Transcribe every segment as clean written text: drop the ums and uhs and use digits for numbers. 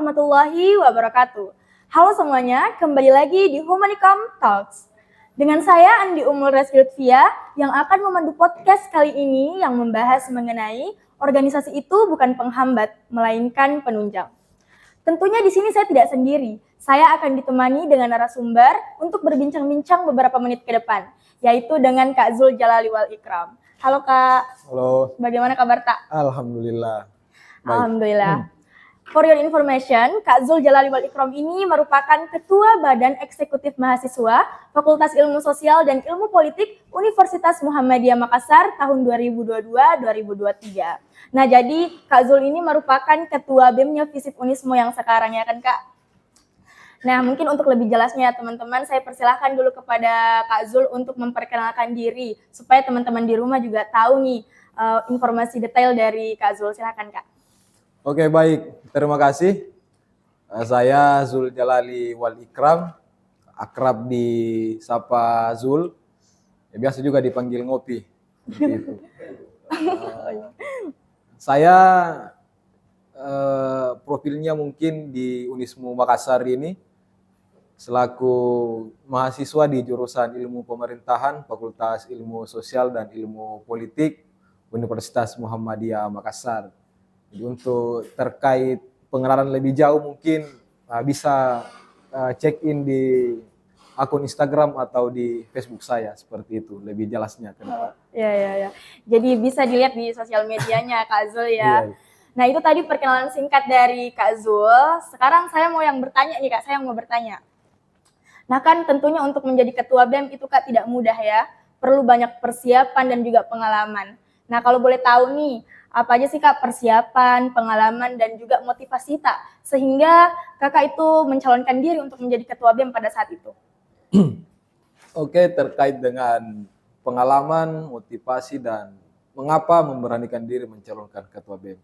warahmatullahi wabarakatuh. Halo semuanya, kembali lagi di Humanicom Talks. Dengan saya Andi Umul Reski Lutfia yang akan memandu podcast kali ini yang membahas mengenai organisasi itu bukan penghambat, melainkan penunjang. Tentunya di sini saya tidak sendiri. Saya akan ditemani dengan narasumber untuk berbincang-bincang beberapa menit ke depan, yaitu dengan Kak Zul Jalali wal Ikram. Halo Kak. Halo. Bagaimana kabar Tak? Alhamdulillah. Baik. Alhamdulillah. For your information, Kak Zul Jalali wal Ikram ini merupakan Ketua Badan Eksekutif Mahasiswa Fakultas Ilmu Sosial dan Ilmu Politik Universitas Muhammadiyah Makassar tahun 2022-2023. Nah, jadi Kak Zul ini merupakan Ketua BEM-nya Visip Unismo yang sekarang, ya kan Kak? Nah, mungkin untuk lebih jelasnya teman-teman, saya persilahkan dulu kepada Kak Zul untuk memperkenalkan diri, supaya teman-teman di rumah juga tahu nih informasi detail dari Kak Zul. Silakan Kak. Oke, baik. Terima kasih. Saya Zul Jalali wal Ikram, akrab di sapa Zul. Ya, biasa juga dipanggil Ngopi. Gitu. Saya profilnya mungkin di Unismo Makassar ini selaku mahasiswa di jurusan Ilmu Pemerintahan, Fakultas Ilmu Sosial dan Ilmu Politik Universitas Muhammadiyah Makassar. Jadi untuk terkait pengenalan lebih jauh mungkin bisa check in di akun Instagram atau di Facebook saya, seperti itu lebih jelasnya ke depan. Ya. Jadi bisa dilihat di sosial medianya Kak Zul ya. Iya. Nah, itu tadi perkenalan singkat dari Kak Zul. Sekarang saya mau yang bertanya nih Kak, saya mau bertanya. Nah, kan tentunya untuk menjadi ketua BEM itu Kak tidak mudah ya. Perlu banyak persiapan dan juga pengalaman. Nah, kalau boleh tahu nih, apa aja sih Kak persiapan, pengalaman, dan juga motivasi Tak sehingga Kakak itu mencalonkan diri untuk menjadi ketua BEM pada saat itu? Oke, terkait dengan pengalaman, motivasi, dan mengapa memberanikan diri mencalonkan ketua BEM.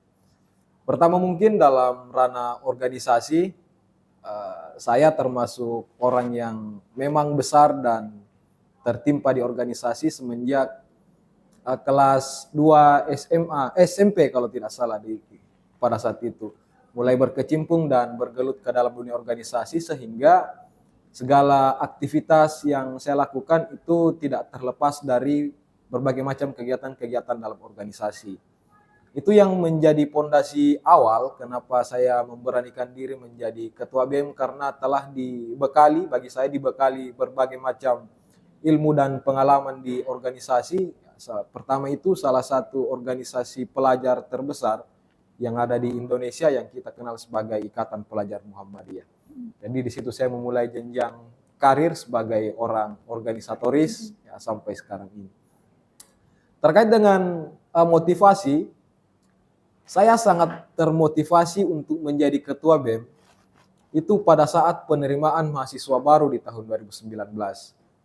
Pertama mungkin dalam ranah organisasi, saya termasuk orang yang memang besar dan tertimpa di organisasi semenjak kelas 2 SMP kalau tidak salah pada saat itu. Mulai berkecimpung dan bergelut ke dalam dunia organisasi sehingga segala aktivitas yang saya lakukan itu tidak terlepas dari berbagai macam kegiatan-kegiatan dalam organisasi. Itu yang menjadi pondasi awal kenapa saya memberanikan diri menjadi ketua BEM, karena telah bagi saya dibekali berbagai macam ilmu dan pengalaman di organisasi. Pertama itu salah satu organisasi pelajar terbesar yang ada di Indonesia yang kita kenal sebagai Ikatan Pelajar Muhammadiyah. Jadi di situ saya memulai jenjang karir sebagai orang organisatoris ya, sampai sekarang ini. Terkait dengan motivasi, saya sangat termotivasi untuk menjadi ketua BEM itu pada saat penerimaan mahasiswa baru di tahun 2019.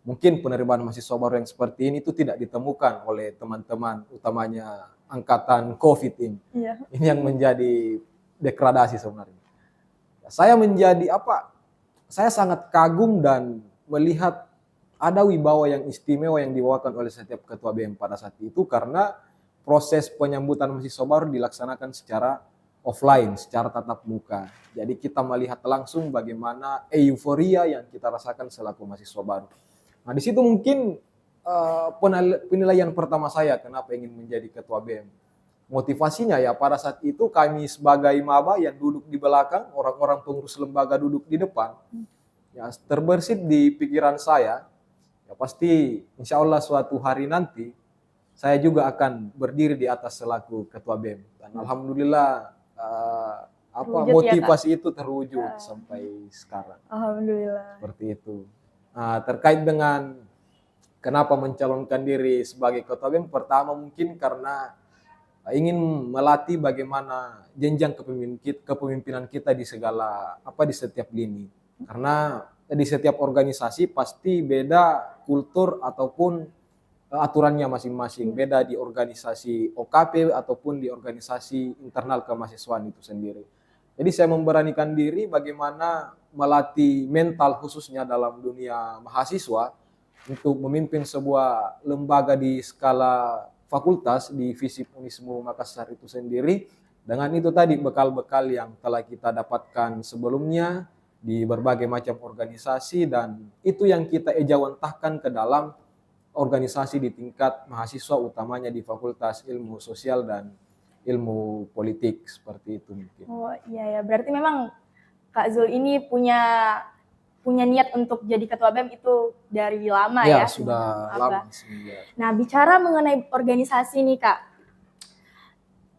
Mungkin penerimaan mahasiswa baru yang seperti ini itu tidak ditemukan oleh teman-teman, utamanya angkatan COVID ini. Iya. Ini yang menjadi degradasi sebenarnya. Saya sangat kagum dan melihat ada wibawa yang istimewa yang dibawakan oleh setiap ketua BEM pada saat itu, karena proses penyambutan mahasiswa baru dilaksanakan secara offline, secara tatap muka. Jadi kita melihat langsung bagaimana euforia yang kita rasakan selaku mahasiswa baru. Nah, di situ mungkin penilaian pertama saya kenapa ingin menjadi ketua BEM. Motivasinya ya pada saat itu kami sebagai maba yang duduk di belakang, orang-orang pengurus lembaga duduk di depan. Ya, terbersit di pikiran saya, ya pasti insya Allah suatu hari nanti saya juga akan berdiri di atas selaku ketua BEM. Dan alhamdulillah motivasi itu terwujud sampai sekarang. Alhamdulillah. Seperti itu. Nah, terkait dengan kenapa mencalonkan diri sebagai ketua BEM, pertama mungkin karena ingin melatih bagaimana jenjang kepemimpinan kita di setiap lini. Karena di setiap organisasi pasti beda kultur ataupun aturannya masing-masing. Beda di organisasi OKP ataupun di organisasi internal kemahasiswaan itu sendiri. Jadi saya memberanikan diri bagaimana melatih mental khususnya dalam dunia mahasiswa untuk memimpin sebuah lembaga di skala fakultas di Visip Unismo Makassar itu sendiri Dengan itu tadi bekal-bekal yang telah kita dapatkan sebelumnya di berbagai macam organisasi, dan itu yang kita ejawantahkan ke dalam organisasi di tingkat mahasiswa, utamanya di Fakultas Ilmu Sosial dan Ilmu Politik, seperti itu mungkin. Oh iya ya, berarti memang Kak Zul ini punya niat untuk jadi ketua BEM itu dari lama ya? Sudah lama sebenarnya. Nah, bicara mengenai organisasi nih Kak,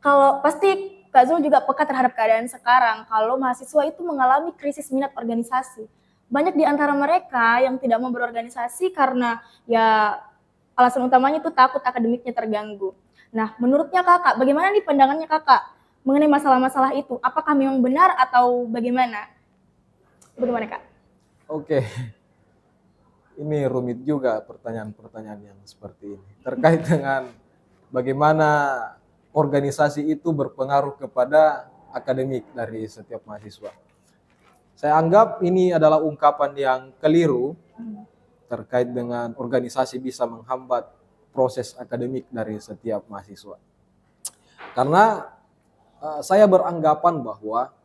kalau pasti Kak Zul juga peka terhadap keadaan sekarang, kalau mahasiswa itu mengalami krisis minat organisasi. Banyak di antara mereka yang tidak mau berorganisasi karena ya alasan utamanya itu takut akademiknya terganggu. Nah, menurutnya Kakak, bagaimana nih pandangannya Kakak mengenai masalah-masalah itu? Apakah memang benar atau bagaimana? Bagaimana Kak? Oke, ini rumit juga pertanyaan-pertanyaan yang seperti ini. Terkait dengan bagaimana organisasi itu berpengaruh kepada akademik dari setiap mahasiswa. Saya anggap ini adalah ungkapan yang keliru terkait dengan organisasi bisa menghambat proses akademik dari setiap mahasiswa. Karena saya beranggapan bahwa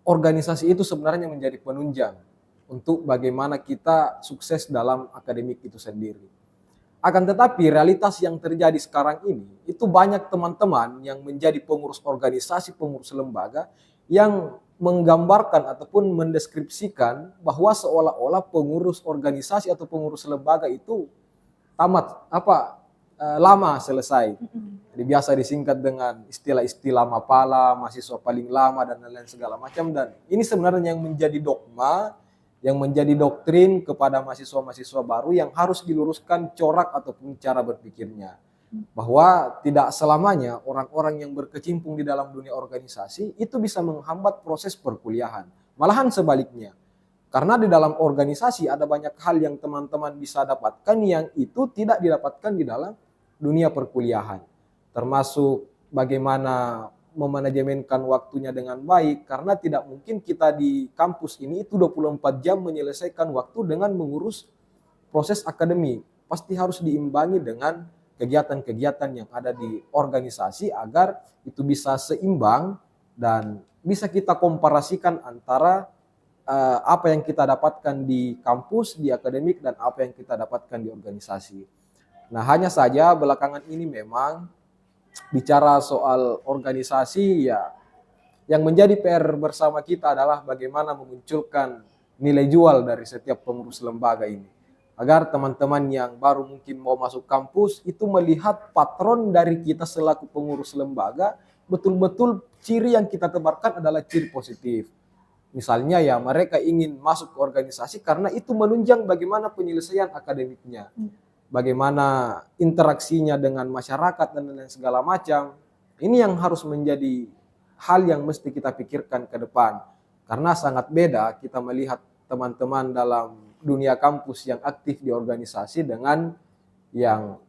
organisasi itu sebenarnya menjadi penunjang untuk bagaimana kita sukses dalam akademik itu sendiri. Akan tetapi realitas yang terjadi sekarang ini, itu banyak teman-teman yang menjadi pengurus organisasi, pengurus lembaga, yang menggambarkan ataupun mendeskripsikan bahwa seolah-olah pengurus organisasi atau pengurus lembaga itu lama selesai. Jadi biasa disingkat dengan istilah-istilah mapala, mahasiswa paling lama dan lain-lain segala macam, dan ini sebenarnya yang menjadi dogma, yang menjadi doktrin kepada mahasiswa-mahasiswa baru yang harus diluruskan corak ataupun cara berpikirnya. Bahwa tidak selamanya orang-orang yang berkecimpung di dalam dunia organisasi itu bisa menghambat proses perkuliahan. Malahan sebaliknya. Karena di dalam organisasi ada banyak hal yang teman-teman bisa dapatkan yang itu tidak didapatkan di dalam dunia perkuliahan. Termasuk bagaimana memanajemenkan waktunya dengan baik, karena tidak mungkin kita di kampus ini itu 24 jam menyelesaikan waktu dengan mengurus proses akademik. Pasti harus diimbangi dengan kegiatan-kegiatan yang ada di organisasi agar itu bisa seimbang dan bisa kita komparasikan antara apa yang kita dapatkan di kampus, di akademik, dan apa yang kita dapatkan di organisasi. Nah, hanya saja belakangan ini memang bicara soal organisasi, ya yang menjadi PR bersama kita adalah bagaimana memunculkan nilai jual dari setiap pengurus lembaga ini. Agar teman-teman yang baru mungkin mau masuk kampus itu melihat patron dari kita selaku pengurus lembaga, betul-betul ciri yang kita tebarkan adalah ciri positif. Misalnya ya mereka ingin masuk ke organisasi karena itu menunjang bagaimana penyelesaian akademiknya. Bagaimana interaksinya dengan masyarakat dan lain segala macam. Ini yang harus menjadi hal yang mesti kita pikirkan ke depan. Karena sangat beda kita melihat teman-teman dalam dunia kampus yang aktif di organisasi dengan yang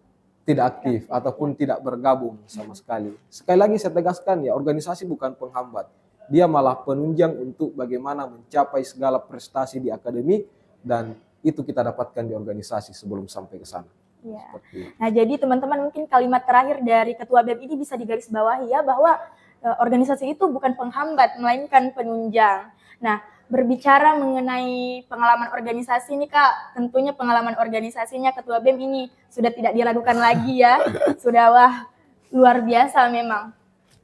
tidak aktif ataupun tidak bergabung sama sekali. Sekali lagi saya tegaskan ya, organisasi bukan penghambat. Dia malah penunjang untuk bagaimana mencapai segala prestasi di akademik, dan itu kita dapatkan di organisasi sebelum sampai ke sana. Ya. Nah, jadi teman-teman mungkin kalimat terakhir dari Ketua BEM ini bisa digarisbawahi ya, bahwa organisasi itu bukan penghambat melainkan penunjang. Nah, berbicara mengenai pengalaman organisasi nih Kak, tentunya pengalaman organisasinya Ketua BEM ini sudah tidak diragukan lagi ya, sudah wah luar biasa memang.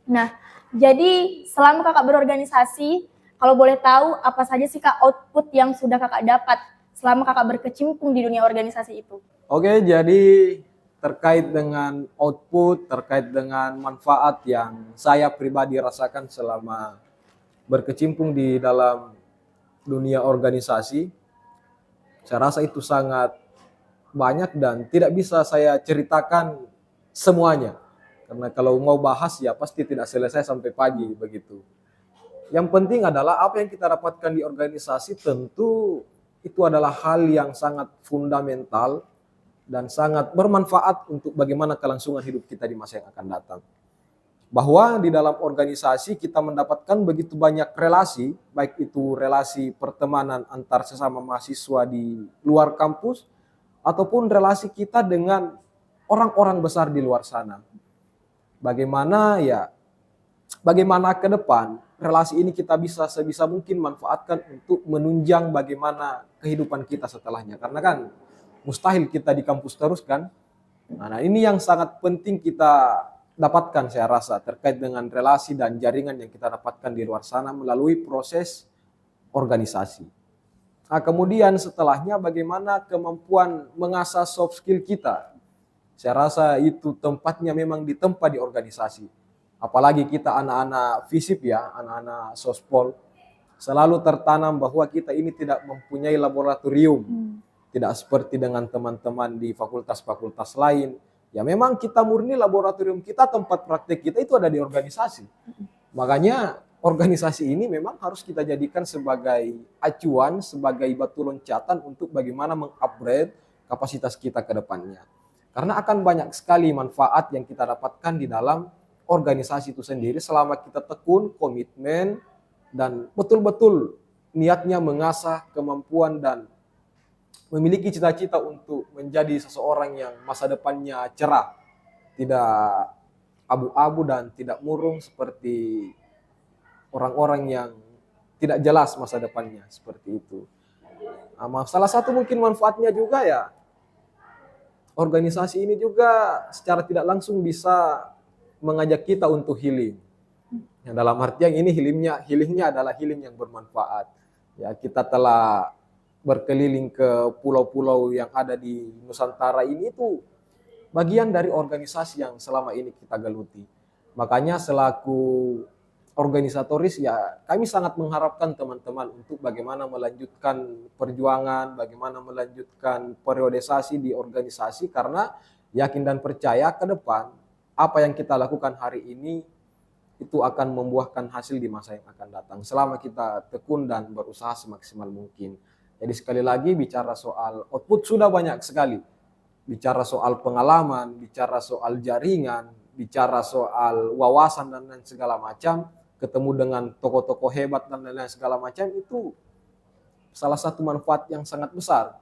Nah, jadi selama Kakak berorganisasi, kalau boleh tahu apa saja sih Kak output yang sudah Kakak dapat selama Kakak berkecimpung di dunia organisasi itu? Oke, jadi terkait dengan output, terkait dengan manfaat yang saya pribadi rasakan selama berkecimpung di dalam dunia organisasi, saya rasa itu sangat banyak dan tidak bisa saya ceritakan semuanya. Karena kalau mau bahas ya pasti tidak selesai sampai pagi begitu. Yang penting adalah apa yang kita dapatkan di organisasi, tentu itu adalah hal yang sangat fundamental dan sangat bermanfaat untuk bagaimana kelangsungan hidup kita di masa yang akan datang. Bahwa di dalam organisasi kita mendapatkan begitu banyak relasi, baik itu relasi pertemanan antar sesama mahasiswa di luar kampus, ataupun relasi kita dengan orang-orang besar di luar sana. Bagaimana ya bagaimana ke depan relasi ini kita bisa sebisa mungkin manfaatkan untuk menunjang bagaimana kehidupan kita setelahnya. Karena kan mustahil kita di kampus terus kan. Nah, ini yang sangat penting kita dapatkan saya rasa terkait dengan relasi dan jaringan yang kita dapatkan di luar sana melalui proses organisasi. Nah, kemudian setelahnya bagaimana kemampuan mengasah soft skill kita. Saya rasa itu tempatnya memang ditempa di organisasi. Apalagi kita anak-anak FISIP ya, anak-anak sospol, selalu tertanam bahwa kita ini tidak mempunyai laboratorium. Tidak seperti dengan teman-teman di fakultas-fakultas lain. Ya memang kita murni laboratorium kita, tempat praktek kita itu ada di organisasi. Makanya organisasi ini memang harus kita jadikan sebagai acuan, sebagai batu loncatan untuk bagaimana mengupgrade kapasitas kita ke depannya. Karena akan banyak sekali manfaat yang kita dapatkan di dalam organisasi itu sendiri selama kita tekun, komitmen, dan betul-betul niatnya mengasah kemampuan dan memiliki cita-cita untuk menjadi seseorang yang masa depannya cerah, tidak abu-abu dan tidak murung seperti orang-orang yang tidak jelas masa depannya, seperti itu. Nah, salah satu mungkin manfaatnya juga ya, organisasi ini juga secara tidak langsung bisa mengajak kita untuk healing. Yang dalam artian ini healingnya adalah healing yang bermanfaat. Ya, kita telah berkeliling ke pulau-pulau yang ada di Nusantara ini itu bagian dari organisasi yang selama ini kita geluti. Makanya selaku organisatoris ya kami sangat mengharapkan teman-teman untuk bagaimana melanjutkan perjuangan, bagaimana melanjutkan periodisasi di organisasi karena yakin dan percaya ke depan apa yang kita lakukan hari ini itu akan membuahkan hasil di masa yang akan datang selama kita tekun dan berusaha semaksimal mungkin. Jadi sekali lagi bicara soal output sudah banyak sekali. Bicara soal pengalaman, bicara soal jaringan, bicara soal wawasan dan lain segala macam, ketemu dengan tokoh-tokoh hebat dan lain-lain segala macam itu salah satu manfaat yang sangat besar.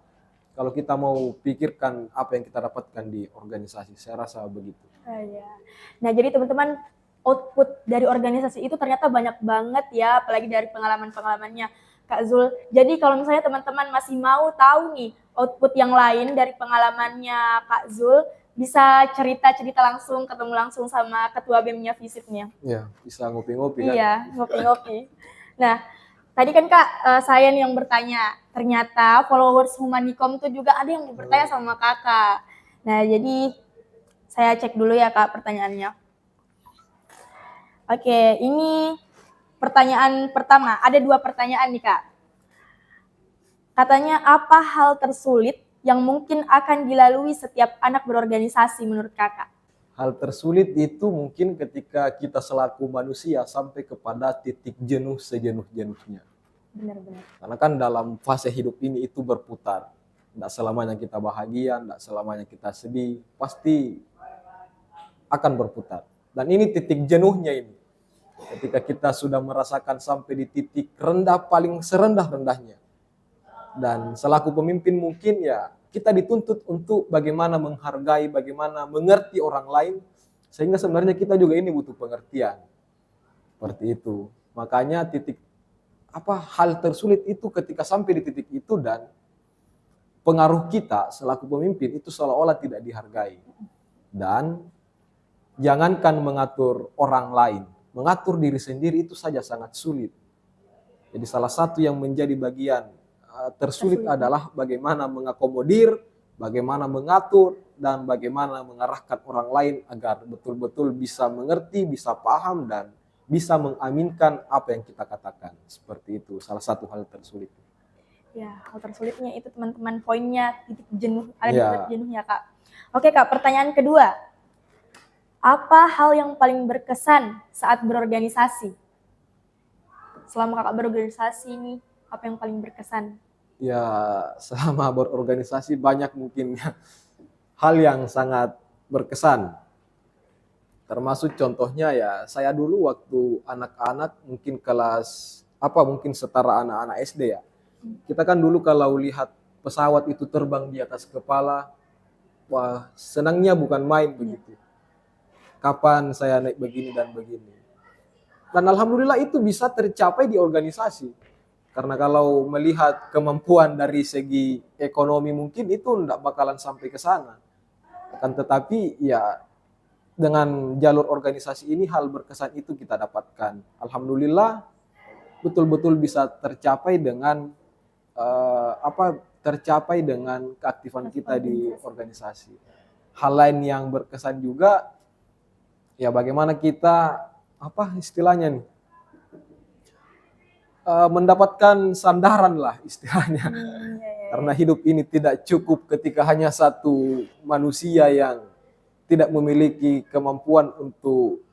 Kalau kita mau pikirkan apa yang kita dapatkan di organisasi, saya rasa begitu. Ya. Nah, jadi teman-teman output dari organisasi itu ternyata banyak banget ya, apalagi dari pengalaman-pengalamannya Kak Zul. Jadi kalau misalnya teman-teman masih mau tahu nih output yang lain dari pengalamannya Kak Zul, bisa cerita-cerita langsung, ketemu langsung sama ketua BEM-nya FISIP-nya. Iya, bisa ngopi-ngopi kan? Iya, ngopi-ngopi. Nah, tadi kan Kak, saya nih yang bertanya, ternyata followers Humanikom itu juga ada yang mau bertanya sama Kakak. Nah, jadi saya cek dulu ya Kak pertanyaannya. Oke, ini pertanyaan pertama. Ada 2 pertanyaan nih Kak. Katanya apa hal tersulit yang mungkin akan dilalui setiap anak berorganisasi menurut Kakak? Hal tersulit itu mungkin ketika kita selaku manusia sampai kepada titik jenuh sejenuh-jenuhnya. Benar-benar. Karena kan dalam fase hidup ini itu berputar. Tidak selamanya kita bahagia, tidak selamanya kita sedih. Pasti akan berputar. Dan ini titik jenuhnya ini. Ketika kita sudah merasakan sampai di titik rendah paling serendah-rendahnya. Dan selaku pemimpin mungkin ya kita dituntut untuk bagaimana menghargai, bagaimana mengerti orang lain. Sehingga sebenarnya kita juga ini butuh pengertian. Seperti itu. Makanya hal tersulit itu ketika sampai di titik itu dan pengaruh kita selaku pemimpin itu seolah-olah tidak dihargai. Dan jangankan mengatur orang lain, mengatur diri sendiri itu saja sangat sulit. Jadi salah satu yang menjadi bagian tersulit adalah bagaimana mengakomodir, bagaimana mengatur, dan bagaimana mengarahkan orang lain agar betul-betul bisa mengerti, bisa paham, dan bisa mengaminkan apa yang kita katakan. Seperti itu, salah satu hal tersulit. Ya, hal tersulitnya itu teman-teman poinnya titik jenuh, ada di titik jenuhnya Kak. Oke Kak, pertanyaan kedua. Apa hal yang paling berkesan saat berorganisasi? Selama Kakak berorganisasi nih, apa yang paling berkesan? Ya, selama berorganisasi banyak mungkin hal yang sangat berkesan. Termasuk contohnya ya, saya dulu waktu anak-anak mungkin mungkin setara anak-anak SD ya. Kita kan dulu kalau lihat pesawat itu terbang di atas kepala, wah senangnya bukan main begitu. Kapan saya naik begini dan begini. Dan alhamdulillah itu bisa tercapai di organisasi. Karena kalau melihat kemampuan dari segi ekonomi mungkin itu tidak bakalan sampai ke sana. Akan tetapi ya dengan jalur organisasi ini hal berkesan itu kita dapatkan. Alhamdulillah betul-betul bisa tercapai dengan tercapai dengan keaktifan kita di organisasi. Hal lain yang berkesan juga ya bagaimana kita istilahnya nih mendapatkan sandaran lah istilahnya. Karena hidup ini tidak cukup ketika hanya satu manusia yang tidak memiliki kemampuan untuk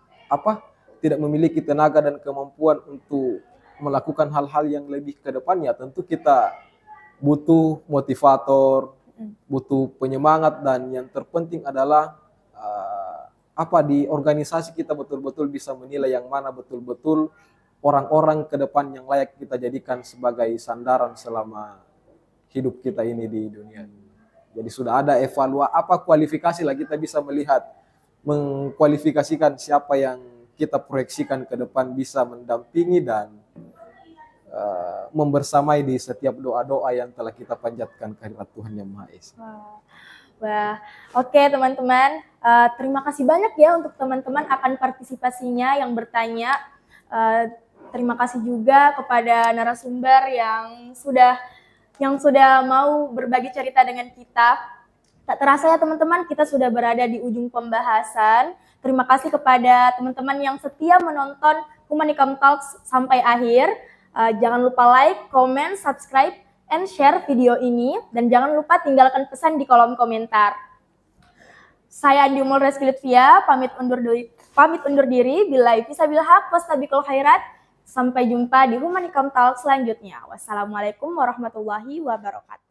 tidak memiliki tenaga dan kemampuan untuk melakukan hal-hal yang lebih ke depannya. Tentu kita butuh motivator, butuh penyemangat, dan yang terpenting adalah di organisasi kita betul-betul bisa menilai yang mana betul-betul orang-orang ke depan yang layak kita jadikan sebagai sandaran selama hidup kita ini di dunia ini. Jadi sudah ada kualifikasi lah, kita bisa melihat, mengkualifikasikan siapa yang kita proyeksikan ke depan bisa mendampingi dan membersamai di setiap doa-doa yang telah kita panjatkan kehadirat Tuhan Yang Maha Esa. Wah, oke teman-teman, terima kasih banyak ya untuk teman-teman akan partisipasinya yang bertanya. Terima kasih juga kepada narasumber yang sudah mau berbagi cerita dengan kita. Tak terasa ya teman-teman, kita sudah berada di ujung pembahasan. Terima kasih kepada teman-teman yang setia menonton Humanicom Talks sampai akhir. Jangan lupa like, comment, subscribe, and share video ini. Dan jangan lupa tinggalkan pesan di kolom komentar. Saya Andi Umul Reski Lutfia, pamit undur diri. Billahi fissabil haq, wastabiqul khairat. Sampai jumpa di Humanicom Talks selanjutnya. Wassalamualaikum warahmatullahi wabarakatuh.